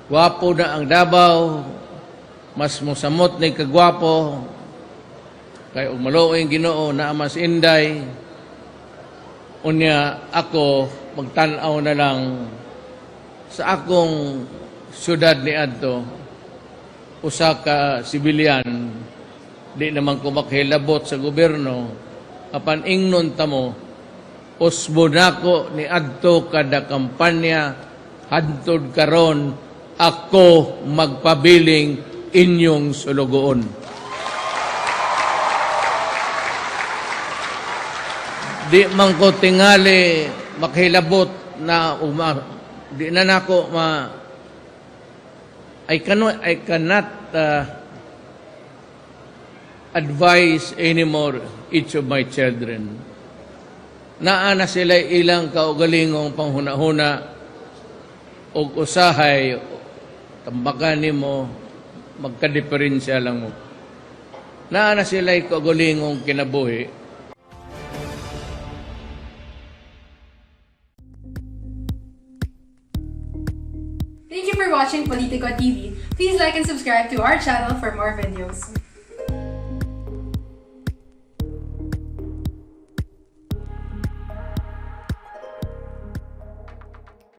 Gwapo na ang Davao, mas musamot na kagwapo, kay umaloing Ginoo na mas inday, unya ako magtanaw na lang sa akong syudad ni Adto, usa ka sibilyan, di naman ko makahilabot sa gobyerno, apan ingnon tamo, usbo nako ni Adto kada kampanya, hantod karon ako magpabiling inyong sulugoon. Di man ko tingali makahilabot na di na nako I cannot advise anymore each of my children. Naa na sila ilang kaugalingong panghuna-huna o usahay, tambakan nimo, magkadiferensya lang mo. Naa na sila kaugalingong kinabuhi. Thank you for watching Politico TV. Please like and subscribe to our channel for more videos.